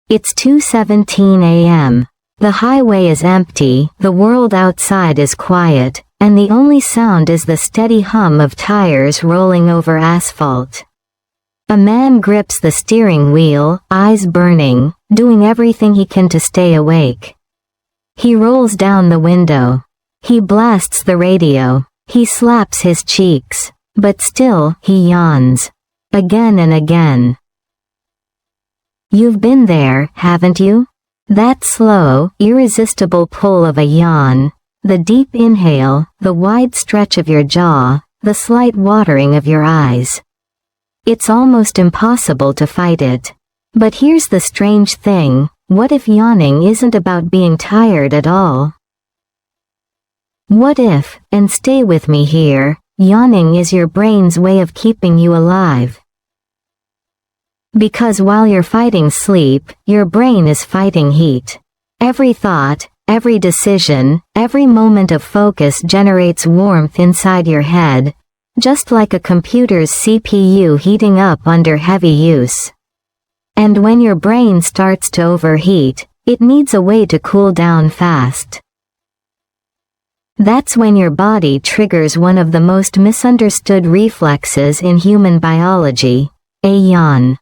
It's 2:17 a.m. The highway is empty, the world outside is quiet, and the only sound is the steady hum of tires rolling over asphalt. A man grips the steering wheel, eyes burning, doing everything he can to stay awake. He rolls down the window. He blasts the radio. He slaps his cheeks. But still, he yawns. Again and again. You've been there, haven't you? That slow, irresistible pull of a yawn, the deep inhale, the wide stretch of your jaw, the slight watering of your eyes. It's almost impossible to fight it. But here's the strange thing, what if yawning isn't about being tired at all? What if, and stay with me here, yawning is your brain's way of keeping you alive? Because while you're fighting sleep, your brain is fighting heat. Every thought, every decision, every moment of focus generates warmth inside your head, just like a computer's CPU heating up under heavy use. And when your brain starts to overheat, it needs a way to cool down fast. That's when your body triggers one of the most misunderstood reflexes in human biology, a yawn.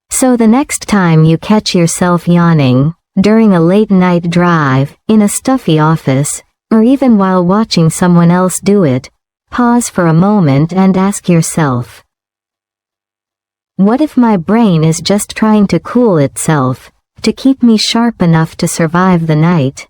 So the next time you catch yourself yawning, during a late-night drive, in a stuffy office, or even while watching someone else do it, pause for a moment and ask yourself, what if my brain is just trying to cool itself, to keep me sharp enough to survive the night?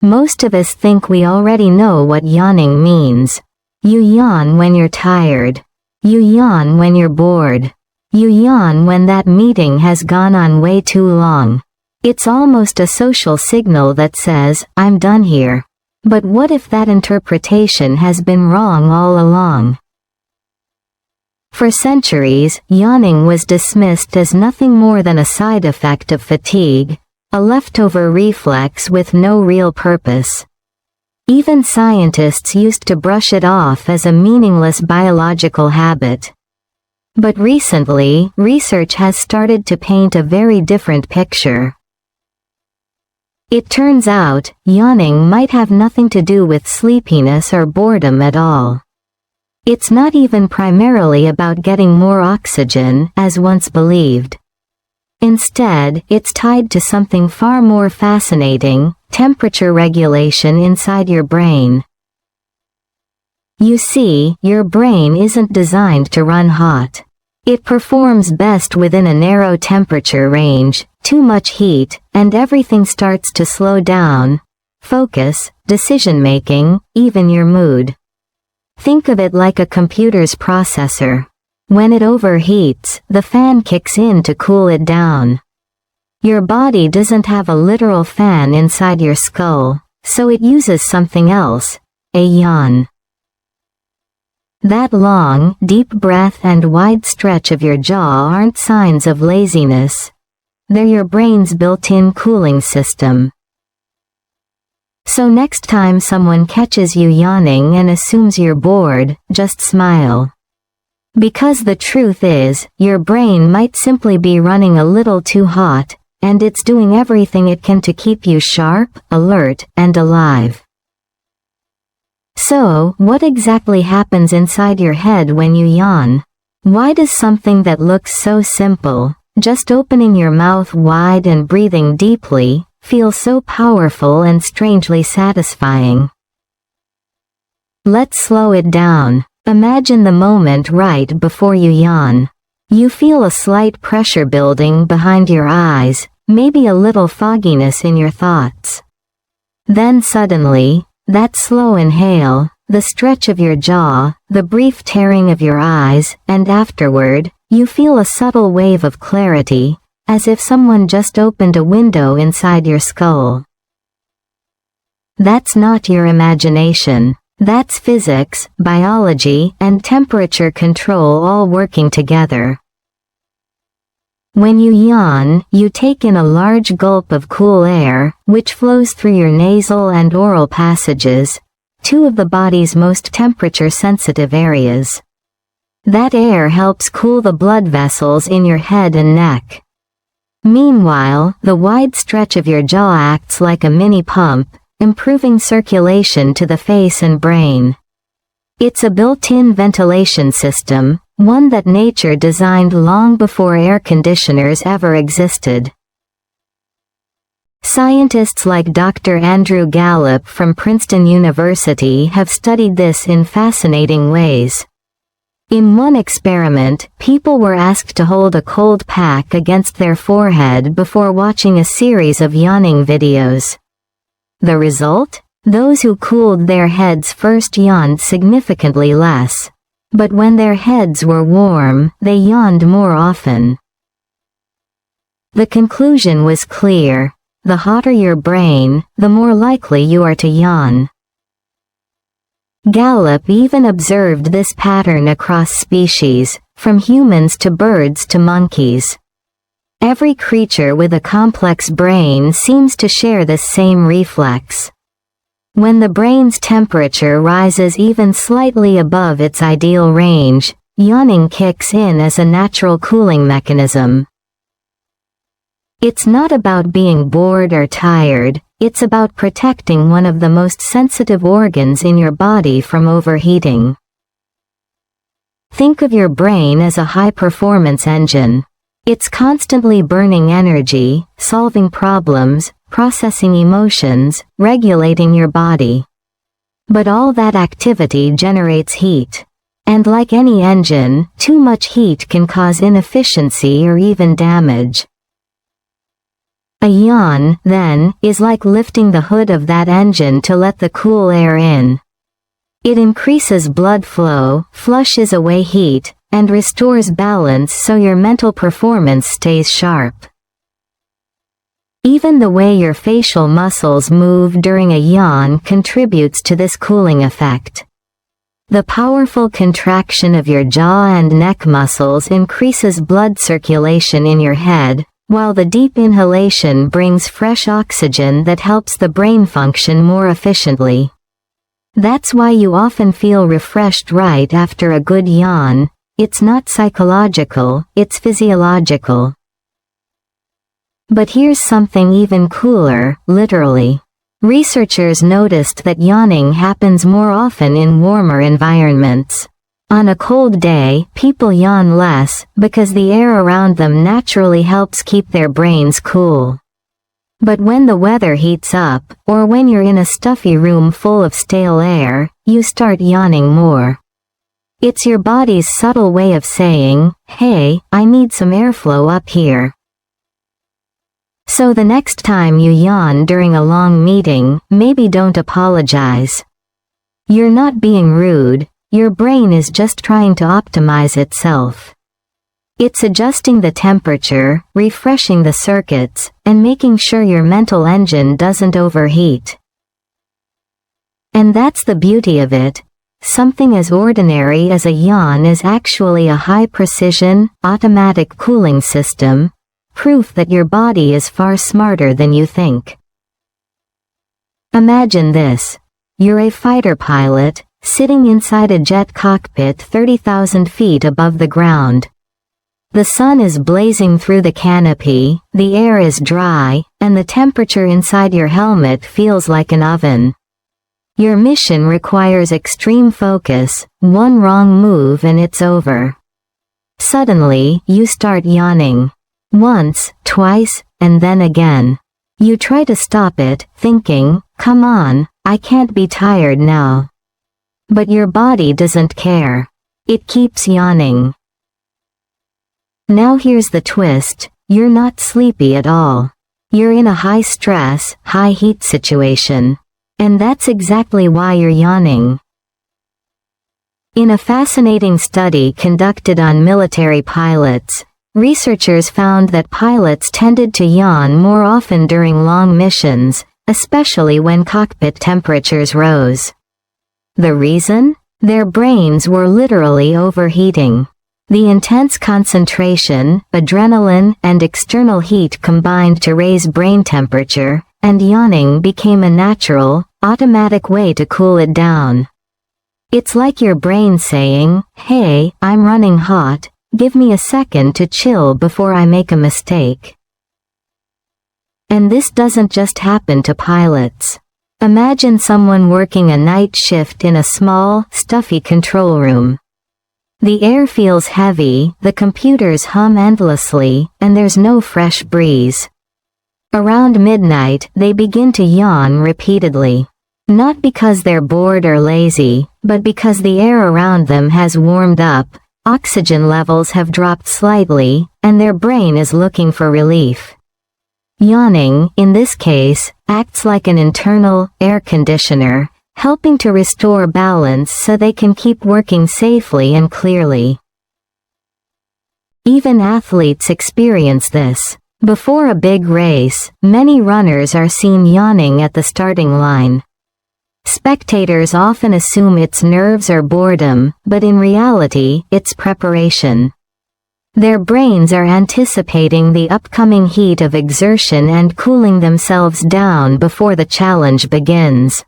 Most of us think we already know what yawning means. You yawn when you're tired. You yawn when you're bored. You yawn when that meeting has gone on way too long. It's almost a social signal that says, I'm done here. But what if that interpretation has been wrong all along? For centuries, yawning was dismissed as nothing more than a side effect of fatigue, a leftover reflex with no real purpose. Even scientists used to brush it off as a meaningless biological habit. But recently, research has started to paint a very different picture. It turns out, yawning might have nothing to do with sleepiness or boredom at all. It's not even primarily about getting more oxygen, as once believed. Instead, it's tied to something far more fascinating, temperature regulation inside your brain. You see, your brain isn't designed to run hot. It performs best within a narrow temperature range. Too much heat, and everything starts to slow down. Focus, decision-making, even your mood. Think of it like a computer's processor. When it overheats, the fan kicks in to cool it down. Your body doesn't have a literal fan inside your skull, so it uses something else, a yawn. That long, deep breath and wide stretch of your jaw aren't signs of laziness. They're your brain's built-in cooling system. So next time someone catches you yawning and assumes you're bored, just smile. Because the truth is, your brain might simply be running a little too hot, and it's doing everything it can to keep you sharp, alert, and alive. So, what exactly happens inside your head when you yawn? Why does something that looks so simple, just opening your mouth wide and breathing deeply, feel so powerful and strangely satisfying? Let's slow it down. Imagine the moment right before you yawn. You feel a slight pressure building behind your eyes, maybe a little fogginess in your thoughts. Then suddenly, that slow inhale, the stretch of your jaw, the brief tearing of your eyes, and afterward, you feel a subtle wave of clarity, as if someone just opened a window inside your skull. That's not your imagination. That's physics, biology, and temperature control all working together. When you yawn, you take in a large gulp of cool air, which flows through your nasal and oral passages, two of the body's most temperature-sensitive areas. That air helps cool the blood vessels in your head and neck. Meanwhile, the wide stretch of your jaw acts like a mini pump, improving circulation to the face and brain. It's a built-in ventilation system, one that nature designed long before air conditioners ever existed. Scientists like Dr. Andrew Gallup from Princeton University have studied this in fascinating ways. In one experiment, people were asked to hold a cold pack against their forehead before watching a series of yawning videos. The result? Those who cooled their heads first yawned significantly less. But when their heads were warm, they yawned more often. The conclusion was clear. The hotter your brain, the more likely you are to yawn. Gallup even observed this pattern across species, from humans to birds to monkeys. Every creature with a complex brain seems to share this same reflex. When the brain's temperature rises even slightly above its ideal range, yawning kicks in as a natural cooling mechanism. It's not about being bored or tired, it's about protecting one of the most sensitive organs in your body from overheating. Think of your brain as a high-performance engine. It's constantly burning energy, solving problems, processing emotions, regulating your body. But all that activity generates heat. And like any engine, too much heat can cause inefficiency or even damage. A yawn, then, is like lifting the hood of that engine to let the cool air in. It increases blood flow, flushes away heat, and restores balance so your mental performance stays sharp. Even the way your facial muscles move during a yawn contributes to this cooling effect. The powerful contraction of your jaw and neck muscles increases blood circulation in your head, while the deep inhalation brings fresh oxygen that helps the brain function more efficiently. That's why you often feel refreshed right after a good yawn. It's not psychological, it's physiological. But here's something even cooler, literally. Researchers noticed that yawning happens more often in warmer environments. On a cold day, people yawn less, because the air around them naturally helps keep their brains cool. But when the weather heats up, or when you're in a stuffy room full of stale air, you start yawning more. It's your body's subtle way of saying, hey, I need some airflow up here. So the next time you yawn during a long meeting, maybe don't apologize. You're not being rude, your brain is just trying to optimize itself. It's adjusting the temperature, refreshing the circuits, and making sure your mental engine doesn't overheat. And that's the beauty of it. Something as ordinary as a yawn is actually a high-precision, automatic cooling system, proof that your body is far smarter than you think. Imagine this. You're a fighter pilot, sitting inside a jet cockpit 30,000 feet above the ground. The sun is blazing through the canopy, the air is dry, and the temperature inside your helmet feels like an oven. Your mission requires extreme focus, one wrong move and it's over. Suddenly, you start yawning. Once, twice, and then again. You try to stop it, thinking, come on, I can't be tired now. But your body doesn't care. It keeps yawning. Now here's the twist, you're not sleepy at all. You're in a high-stress, high-heat situation. And that's exactly why you're yawning. In a fascinating study conducted on military pilots, researchers found that pilots tended to yawn more often during long missions, especially when cockpit temperatures rose. The reason? Their brains were literally overheating. The intense concentration, adrenaline, and external heat combined to raise brain temperature, and yawning became a natural, automatic way to cool it down. It's like your brain saying, "Hey, I'm running hot, give me a second to chill before I make a mistake." And this doesn't just happen to pilots. Imagine someone working a night shift in a small, stuffy control room. The air feels heavy, the computers hum endlessly, and there's no fresh breeze. Around midnight, they begin to yawn repeatedly. Not because they're bored or lazy, but because the air around them has warmed up, oxygen levels have dropped slightly, and their brain is looking for relief. Yawning, in this case, acts like an internal air conditioner, helping to restore balance so they can keep working safely and clearly. Even athletes experience this. Before a big race, many runners are seen yawning at the starting line. Spectators often assume it's nerves or boredom, but in reality, it's preparation. Their brains are anticipating the upcoming heat of exertion and cooling themselves down before the challenge begins.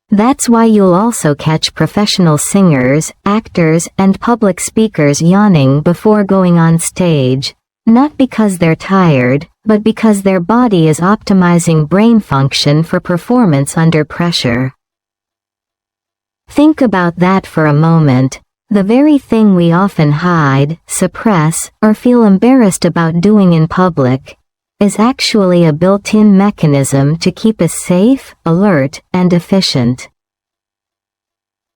That's why you'll also catch professional singers, actors, and public speakers yawning before going on stage, not because they're tired, but because their body is optimizing brain function for performance under pressure. Think about that for a moment. The very thing we often hide, suppress, or feel embarrassed about doing in public is actually a built-in mechanism to keep us safe, alert, and efficient.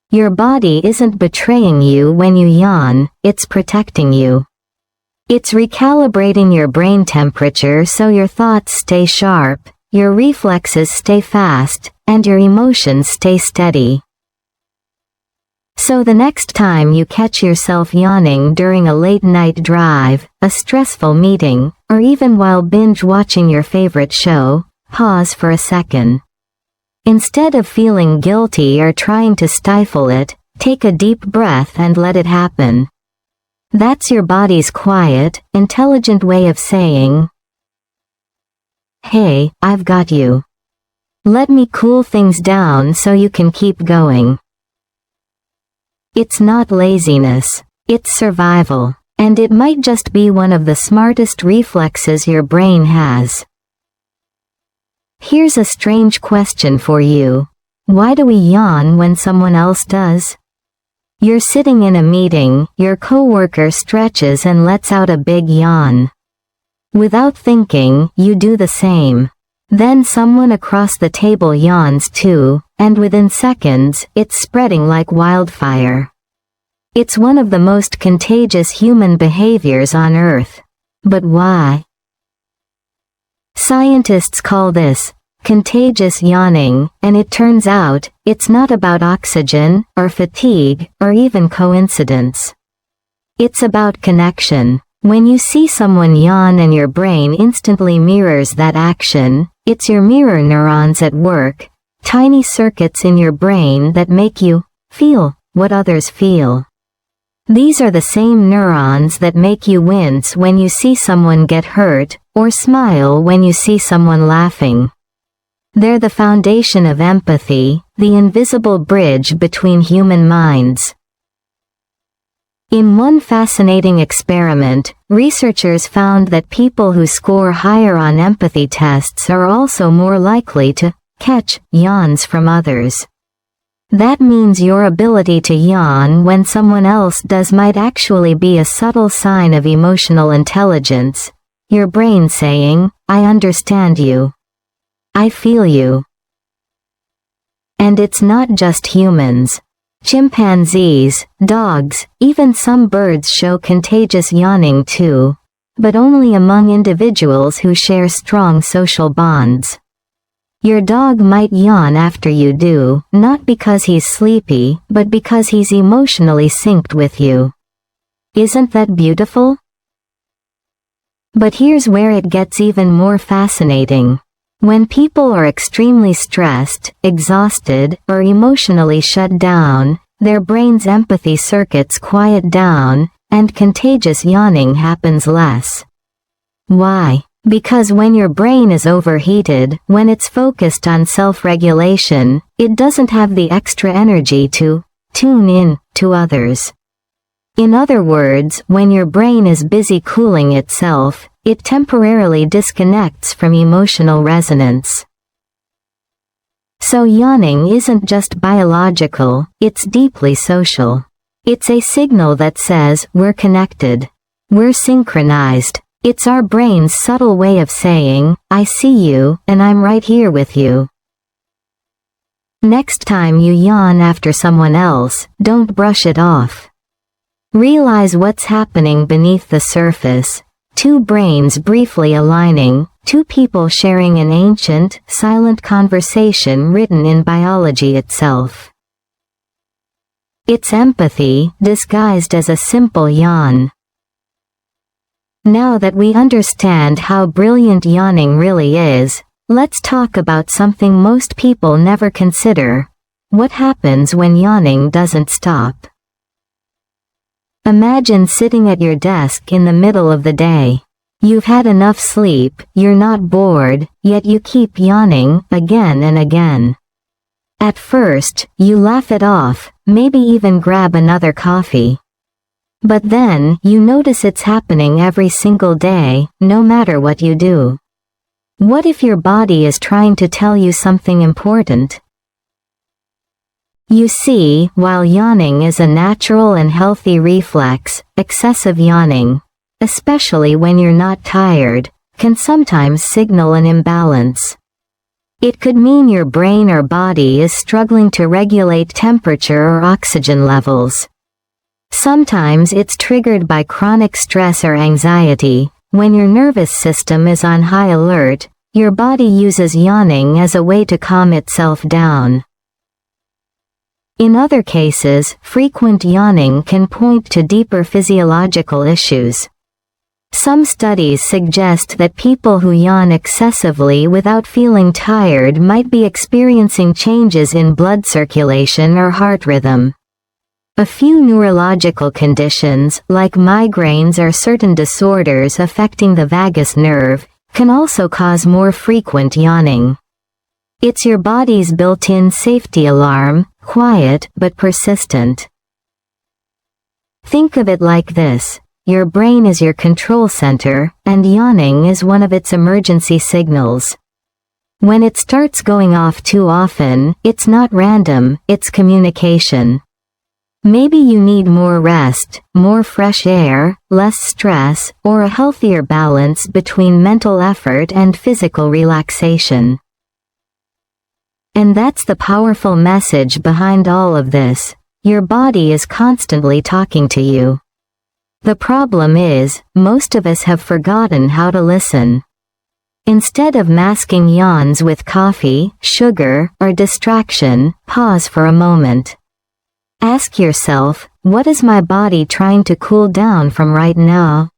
Your body isn't betraying you when you yawn, it's protecting you. It's recalibrating your brain temperature so your thoughts stay sharp, your reflexes stay fast, and your emotions stay steady. So the next time you catch yourself yawning during a late-night drive, a stressful meeting, or even while binge-watching your favorite show, pause for a second. Instead of feeling guilty or trying to stifle it, take a deep breath and let it happen. That's your body's quiet, intelligent way of saying, "Hey, I've got you. Let me cool things down so you can keep going." It's not laziness, it's survival, and it might just be one of the smartest reflexes your brain has. Here's a strange question for you. Why do we yawn when someone else does? You're sitting in a meeting, your coworker stretches and lets out a big yawn. Without thinking, you do the same. Then someone across the table yawns too, and within seconds, it's spreading like wildfire. It's one of the most contagious human behaviors on Earth. But why? Scientists call this contagious yawning, and it turns out, it's not about oxygen, or fatigue, or even coincidence. It's about connection. When you see someone yawn and your brain instantly mirrors that action, it's your mirror neurons at work, tiny circuits in your brain that make you feel what others feel. These are the same neurons that make you wince when you see someone get hurt, or smile when you see someone laughing. They're the foundation of empathy, the invisible bridge between human minds. In one fascinating experiment, researchers found that people who score higher on empathy tests are also more likely to catch yawns from others. That means your ability to yawn when someone else does might actually be a subtle sign of emotional intelligence, your brain saying, "I understand you. I feel you." And it's not just humans. Chimpanzees, dogs, even some birds show contagious yawning too, but only among individuals who share strong social bonds. Your dog might yawn after you do, not because he's sleepy, but because he's emotionally synced with you. Isn't that beautiful? But here's where it gets even more fascinating. When people are extremely stressed, exhausted, or emotionally shut down, their brain's empathy circuits quiet down, and contagious yawning happens less. Why? Because when your brain is overheated, when it's focused on self-regulation, it doesn't have the extra energy to tune in to others. In other words, when your brain is busy cooling itself, it temporarily disconnects from emotional resonance. So yawning isn't just biological, it's deeply social. It's a signal that says, we're connected. We're synchronized. It's our brain's subtle way of saying, I see you, and I'm right here with you. Next time you yawn after someone else, don't brush it off. Realize what's happening beneath the surface. Two brains briefly aligning, two people sharing an ancient, silent conversation written in biology itself. It's empathy, disguised as a simple yawn. Now that we understand how brilliant yawning really is, let's talk about something most people never consider. What happens when yawning doesn't stop? Imagine sitting at your desk in the middle of the day. You've had enough sleep, you're not bored, yet you keep yawning, again and again. At first, you laugh it off, maybe even grab another coffee. But then, you notice it's happening every single day, no matter what you do. What if your body is trying to tell you something important? You see, while yawning is a natural and healthy reflex, excessive yawning, especially when you're not tired, can sometimes signal an imbalance. It could mean your brain or body is struggling to regulate temperature or oxygen levels. Sometimes it's triggered by chronic stress or anxiety. When your nervous system is on high alert, your body uses yawning as a way to calm itself down. In other cases, frequent yawning can point to deeper physiological issues. Some studies suggest that people who yawn excessively without feeling tired might be experiencing changes in blood circulation or heart rhythm. A few neurological conditions, like migraines or certain disorders affecting the vagus nerve, can also cause more frequent yawning. It's your body's built-in safety alarm, quiet but persistent. Think of it like this. Your brain is your control center, and yawning is one of its emergency signals. When it starts going off too often, it's not random, it's communication. Maybe you need more rest, more fresh air, less stress, or a healthier balance between mental effort and physical relaxation. And that's the powerful message behind all of this. Your body is constantly talking to you. The problem is, most of us have forgotten how to listen. Instead of masking yawns with coffee, sugar, or distraction, pause for a moment. Ask yourself, what is my body trying to cool down from right now?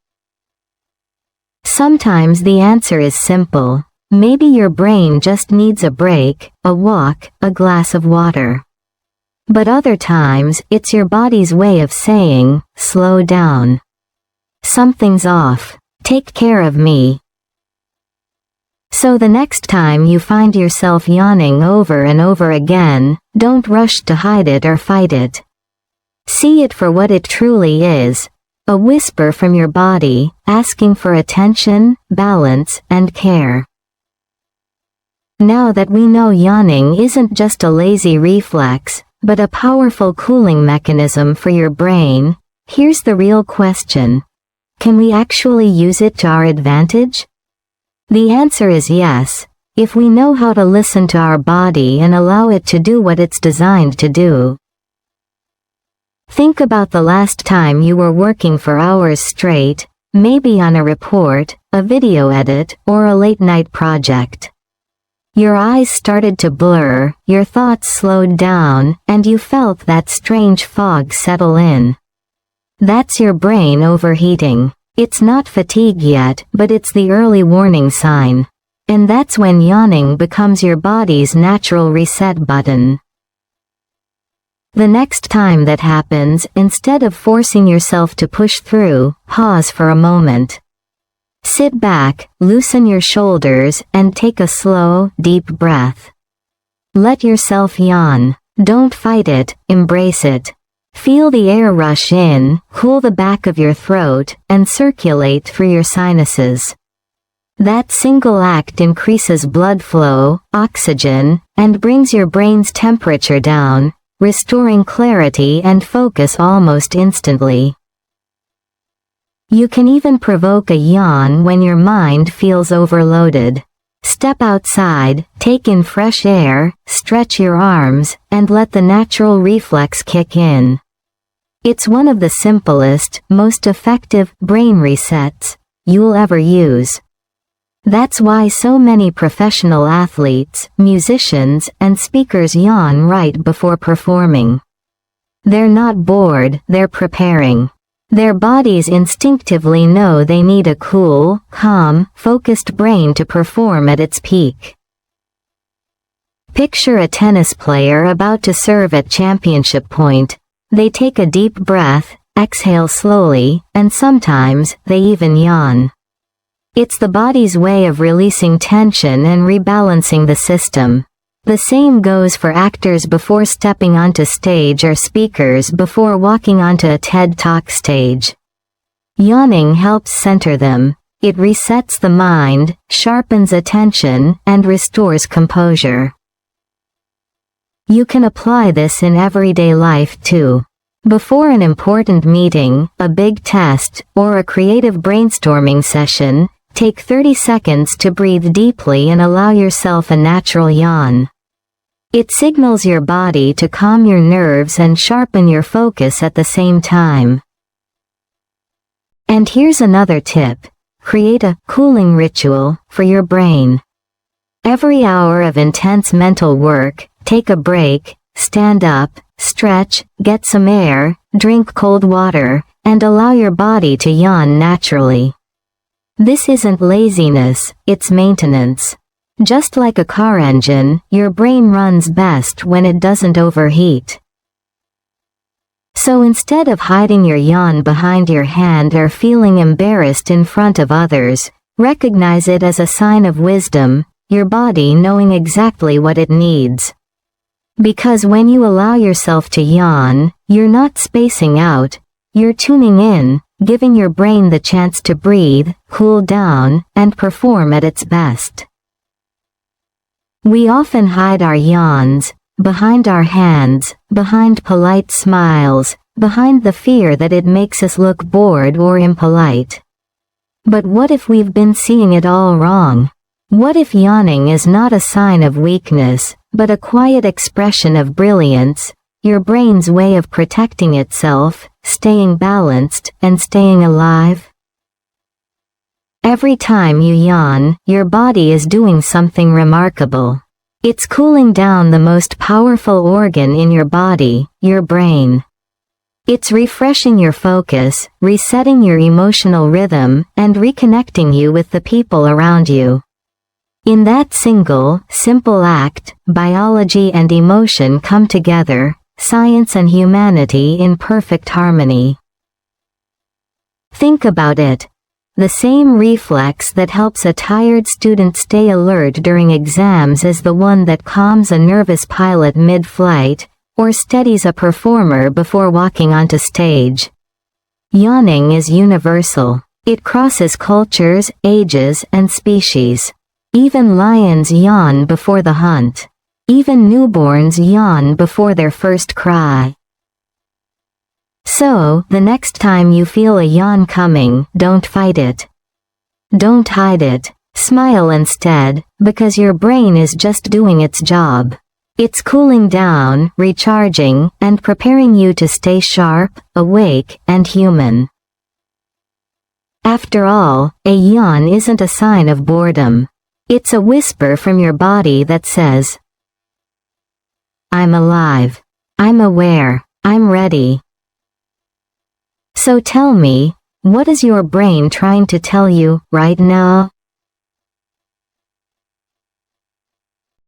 Sometimes the answer is simple. Maybe your brain just needs a break, a walk, a glass of water. But other times, it's your body's way of saying, slow down. Something's off. Take care of me. So the next time you find yourself yawning over and over again, don't rush to hide it or fight it. See it for what it truly is, a whisper from your body, asking for attention, balance, and care. Now that we know yawning isn't just a lazy reflex, but a powerful cooling mechanism for your brain, here's the real question. Can we actually use it to our advantage? The answer is yes, if we know how to listen to our body and allow it to do what it's designed to do. Think about the last time you were working for hours straight, maybe on a report, a video edit, or a late-night project. Your eyes started to blur, your thoughts slowed down, and you felt that strange fog settle in. That's your brain overheating. It's not fatigue yet, but it's the early warning sign. And that's when yawning becomes your body's natural reset button. The next time that happens, instead of forcing yourself to push through, pause for a moment. Sit back, loosen your shoulders, and take a slow, deep breath. Let yourself yawn. Don't fight it, embrace it. Feel the air rush in, cool the back of your throat, and circulate through your sinuses. That single act increases blood flow, oxygen, and brings your brain's temperature down, restoring clarity and focus almost instantly. You can even provoke a yawn when your mind feels overloaded. Step outside, take in fresh air, stretch your arms, and let the natural reflex kick in. It's one of the simplest, most effective brain resets you'll ever use. That's why so many professional athletes, musicians, and speakers yawn right before performing. They're not bored, they're preparing. Their bodies instinctively know they need a cool, calm, focused brain to perform at its peak. Picture a tennis player about to serve at championship point. They take a deep breath, exhale slowly, and sometimes they even yawn. It's the body's way of releasing tension and rebalancing the system. The same goes for actors before stepping onto stage or speakers before walking onto a TED Talk stage. Yawning helps center them. It resets the mind, sharpens attention, and restores composure. You can apply this in everyday life too. Before an important meeting, a big test, or a creative brainstorming session, take 30 seconds to breathe deeply and allow yourself a natural yawn. It signals your body to calm your nerves and sharpen your focus at the same time. And here's another tip. Create a cooling ritual for your brain. Every hour of intense mental work, take a break, stand up, stretch, get some air, drink cold water, and allow your body to yawn naturally. This isn't laziness, it's maintenance. Just like a car engine, your brain runs best when it doesn't overheat. So instead of hiding your yawn behind your hand or feeling embarrassed in front of others, recognize it as a sign of wisdom, your body knowing exactly what it needs. Because when you allow yourself to yawn, you're not spacing out, you're tuning in, giving your brain the chance to breathe, cool down, and perform at its best. We often hide our yawns, behind our hands, behind polite smiles, behind the fear that it makes us look bored or impolite. But what if we've been seeing it all wrong? What if yawning is not a sign of weakness, but a quiet expression of brilliance, your brain's way of protecting itself, staying balanced, and staying alive? Every time you yawn, your body is doing something remarkable. It's cooling down the most powerful organ in your body, your brain. It's refreshing your focus, resetting your emotional rhythm, and reconnecting you with the people around you. In that single, simple act, biology and emotion come together, science and humanity in perfect harmony. Think about it. The same reflex that helps a tired student stay alert during exams is the one that calms a nervous pilot mid-flight, or steadies a performer before walking onto stage. Yawning is universal. It crosses cultures, ages, and species. Even lions yawn before the hunt. Even newborns yawn before their first cry. So, the next time you feel a yawn coming, don't fight it. Don't hide it. Smile instead, because your brain is just doing its job. It's cooling down, recharging, and preparing you to stay sharp, awake, and human. After all, a yawn isn't a sign of boredom. It's a whisper from your body that says, I'm alive. I'm aware. I'm ready. So tell me, what is your brain trying to tell you right now?